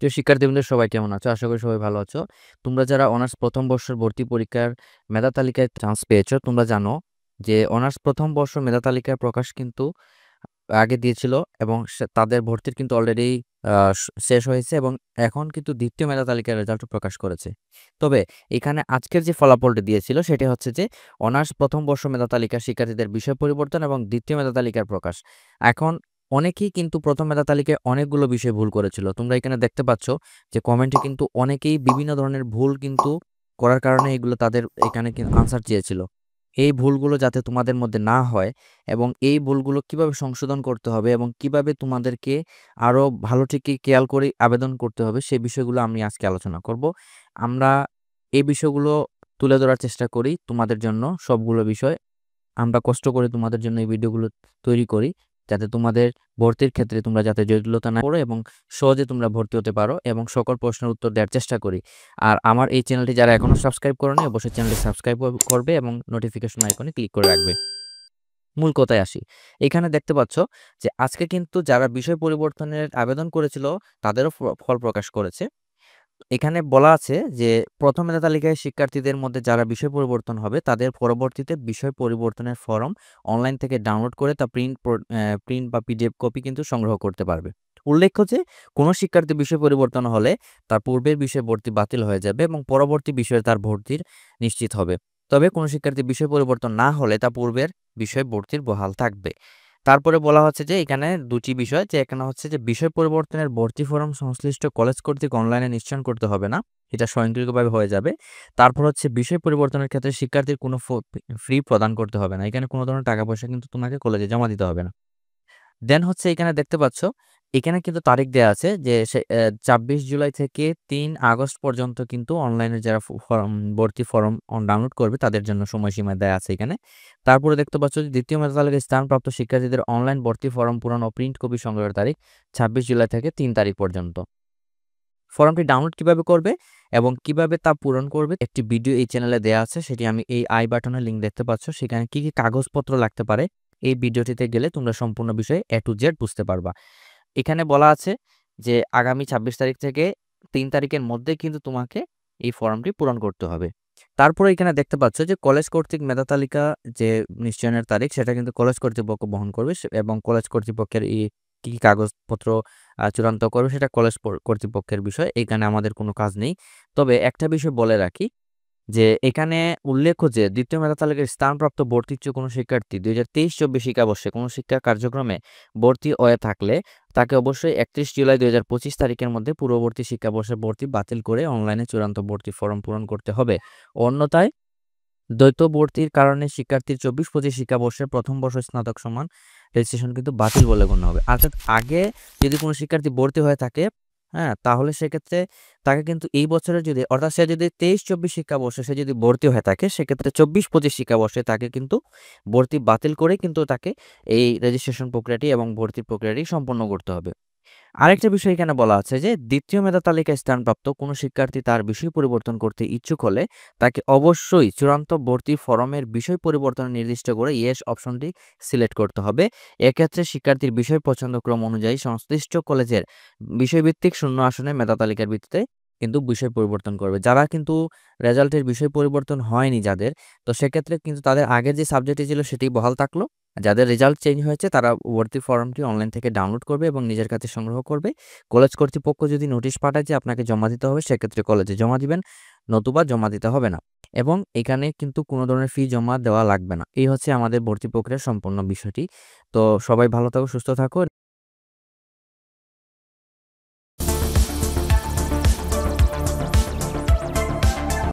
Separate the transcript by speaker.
Speaker 1: প্রিয় শিক্ষার্থীবৃন্দ সবাই কেমন আছো? আশা করি সবাই ভালো আছো। তোমরা যারা অনার্স প্রথম বর্ষের ভর্তি পরীক্ষার মেধা তালিকায় চান্স পেয়েছো, তোমরা জানো যে অনার্স প্রথম বর্ষ মেধা তালিকার প্রকাশ কিন্তু আগে দিয়েছিল এবং তাদের ভর্তির কিন্তু অলরেডি শেষ হয়েছে এবং এখন কিন্তু দ্বিতীয় মেধা তালিকার রেজাল্ট প্রকাশ করেছে। তবে এখানে আজকের যে ফলাফলটি দিয়েছিল সেটি হচ্ছে যে অনার্স প্রথম বর্ষ মেধা তালিকার শিক্ষার্থীদের বিষয় পরিবর্তন এবং দ্বিতীয় মেধা তালিকার প্রকাশ। এখন অনেকেই কিন্তু প্রথম মেধা তালিকায় অনেকগুলো বিষয় ভুল করেছিল। তোমরা এখানে দেখতে পাচ্ছ যে কমেন্টে কিন্তু অনেকেই বিভিন্ন ধরনের ভুল কিন্তু করার কারণে এগুলো তাদের এখানে আনসার চেয়েছিল। এই ভুলগুলো যাতে তোমাদের মধ্যে না হয় এবং এই ভুলগুলো কিভাবে সংশোধন করতে হবে এবং কিভাবে তোমাদেরকে আরো ভালো থেকে খেয়াল করে আবেদন করতে হবে সেই বিষয়গুলো আমি আজকে আলোচনা করব। আমরা এই বিষয়গুলো তুলে ধরার চেষ্টা করি তোমাদের জন্য। সবগুলো বিষয় আমরা কষ্ট করে তোমাদের জন্য এই ভিডিওগুলো তৈরি করি, যাতে তোমাদের ভর্তির ক্ষেত্রে তোমরা যাতে জটিলতা না পড়ো এবং সহজে তোমরা ভর্তি হতে পারো এবং সকল প্রশ্নের উত্তর দেওয়ার চেষ্টা করি। আর আমার এই চ্যানেলটি যারা এখনো সাবস্ক্রাইব করোনি অবশ্যই চ্যানেলটি সাবস্ক্রাইব করবে এবং নোটিফিকেশন আইকনে ক্লিক করে রাখবে। মূল কথায় আসি। এখানে দেখতে পাচ্ছ যে আজকে কিন্তু যারা বিষয় পরিবর্তনের আবেদন করেছিল তাদেরও ফল প্রকাশ করেছে। এখানে বলা আছে যে প্রথম মেধা তালিকায় শিক্ষার্থীদের মধ্যে যারা বিষয় পরিবর্তন হবে তাদের পরবর্তীতে বিষয় পরিবর্তনের ফরম অনলাইন থেকে ডাউনলোড করে তা প্রিন্ট বা পিডিএফ কপি কিন্তু সংগ্রহ করতে পারবে। উল্লেখ্য যে কোনো শিক্ষার্থী বিষয় পরিবর্তন হলে তার পূর্বের বিষয় ভর্তি বাতিল হয়ে যাবে এবং পরবর্তী বিষয়ে তার ভর্তির নিশ্চিত হবে। তবে কোনো শিক্ষার্থী বিষয় পরিবর্তন না হলে তা পূর্বের বিষয় ভর্তির বহাল থাকবে। তারপরে বলা হচ্ছে যে এখানে দুটি বিষয়, যে এখানে হচ্ছে যে বিষয় পরিবর্তনের ভর্তি ফরম সংশ্লিষ্ট কলেজ কর্তৃক অনলাইনে নিশ্চয়ন করতে হবে না, এটা স্বয়ংক্রিয়ভাবে হয়ে যাবে। তারপর হচ্ছে বিষয় পরিবর্তনের ক্ষেত্রে শিক্ষার্থীর কোনো ফি প্রদান করতে হবে না, এখানে কোনো ধরনের টাকা পয়সা কিন্তু তোমাকে কলেজে জমা দিতে হবে না। দেন হচ্ছে এখানে দেখতে পাচ্ছ এখানে কিন্তু তারিখ দেয়া আছে যে ২৬ জুলাই থেকে ৩ আগস্ট পর্যন্ত কিন্তু অনলাইনে যারা ভর্তি ফরম ডাউনলোড করবে তাদের জন্য সময়সীমা দেয়া আছে এখানে। তারপরে দেখতে পাচ্ছ যে দ্বিতীয় মেধা তালিকায় স্থানপ্রাপ্ত শিক্ষার্থীদের অনলাইন ভর্তি ফরম পূরণ ও প্রিন্ট কপি সংগ্রহের তারিখ ২৬ জুলাই থেকে ৩ তারিখ পর্যন্ত। ফর্মটি ডাউনলোড কিভাবে করবে এবং কিভাবে তা পূরণ করবে একটি ভিডিও এই চ্যানেলে দেয়া আছে, সেটি আমি এই আই বাটনে লিঙ্ক দেখতে পাচ্ছ। সেখানে কি কি কাগজপত্র লাগতে পারে এই ভিডিওটিতে গেলে তোমরা সম্পূর্ণ বিষয়ে A to Z বুঝতে পারবা। এখানে বলা আছে যে আগামী ২৬ তারিখ থেকে ৩ তারিখের মধ্যে কিন্তু তোমাকে এই ফর্মটি পূরণ করতে হবে। তারপরে এখানে দেখতে পাচ্ছ যে কলেজ কর্তৃক মেধা তালিকা যে নিশ্চয়নের তারিখ সেটা কিন্তু কলেজ কর্তৃপক্ষ বহন করবে এবং কলেজ কর্তৃপক্ষের কি কি কাগজপত্র চূড়ান্ত করবে সেটা কলেজ কর্তৃপক্ষের বিষয়। এখানে আমাদের কোনো কাজ নেই। তবে একটা বিষয় বলে রাখি যে এখানে উল্লেখ্য যে দ্বিতীয় মেধা তালিকায় স্থানপ্রাপ্ত ভর্তি ইচ্ছুক কোনো শিক্ষার্থী ২০২৩-২৪ শিক্ষাবর্ষে কোনো শিক্ষা কার্যক্রমে ভর্তি হয়ে থাকলে তাকে অবশ্যই ৩১ জুলাই ২০২৫ তারিখের মধ্যে পূর্ববর্তী শিক্ষাবর্ষের ভর্তি বাতিল করে অনলাইনে চূড়ান্ত ভর্তি ফরম পূরণ করতে হবে। অন্যথায় দ্বৈত ভর্তির কারণে শিক্ষার্থীর ২৪-২৫ শিক্ষাবর্ষের প্রথম বর্ষ স্নাতক সমান রেজিস্ট্রেশন কিন্তু বাতিল বলে গণ্য হবে। অর্থাৎ আগে যদি কোনো শিক্ষার্থী ভর্তি হয়ে থাকে, হ্যাঁ, তাহলে সেক্ষেত্রে তাকে কিন্তু এই বছরে যদি অর্থাৎ সে যদি ২৩-২৪ শিক্ষাবর্ষে সে যদি ভর্তি হয়ে থাকে সেক্ষেত্রে ২৪-২৫ শিক্ষাবর্ষে তাকে কিন্তু ভর্তি বাতিল করে কিন্তু তাকে এই রেজিস্ট্রেশন প্রক্রিয়াটি এবং ভর্তির প্রক্রিয়াটি সম্পন্ন করতে হবে। আরেকটা বিষয় এখানে বলা আছে যে দ্বিতীয় মেধা তালিকায় স্থানপ্রাপ্ত কোনো শিক্ষার্থী তার বিষয় পরিবর্তন করতে ইচ্ছুক হলে তাকে অবশ্যই চূড়ান্ত ভর্তি ফরমের বিষয় পরিবর্তন নির্দিষ্ট করে ইয়েস অপশনটি সিলেক্ট করতে হবে। এক্ষেত্রে শিক্ষার্থীর বিষয় পছন্দক্রম অনুযায়ী সংশ্লিষ্ট কলেজের বিষয়ভিত্তিক শূন্য আসনে মেধা তালিকার ভিত্তিতে কিন্তু বিষয় পরিবর্তন করবে। যারা কিন্তু রেজাল্টের বিষয় পরিবর্তন হয়নি যাদের, তো সেক্ষেত্রে কিন্তু তাদের আগের যে সাবজেক্টটি ছিল সেটি বহাল থাকলো। যাদের রেজাল্ট চেঞ্জ হয়েছে তারা ভর্তি ফর্মটি অনলাইন থেকে ডাউনলোড করবে এবং নিজের কাছে সংগ্রহ করবে। কলেজ কর্তৃপক্ষ যদি নোটিশ পাঠায় যে আপনাকে জমা দিতে হবে সেক্ষেত্রে কলেজে জমা দিবেন, নতুবা জমা দিতে হবে না। এবং এখানে কিন্তু কোনো ধরনের ফি জমা দেওয়া লাগবে না। এই হচ্ছে আমাদের ভর্তি প্রক্রিয়ার সম্পূর্ণ বিষয়টি। তো সবাই ভালো থাকো, সুস্থ থাকো।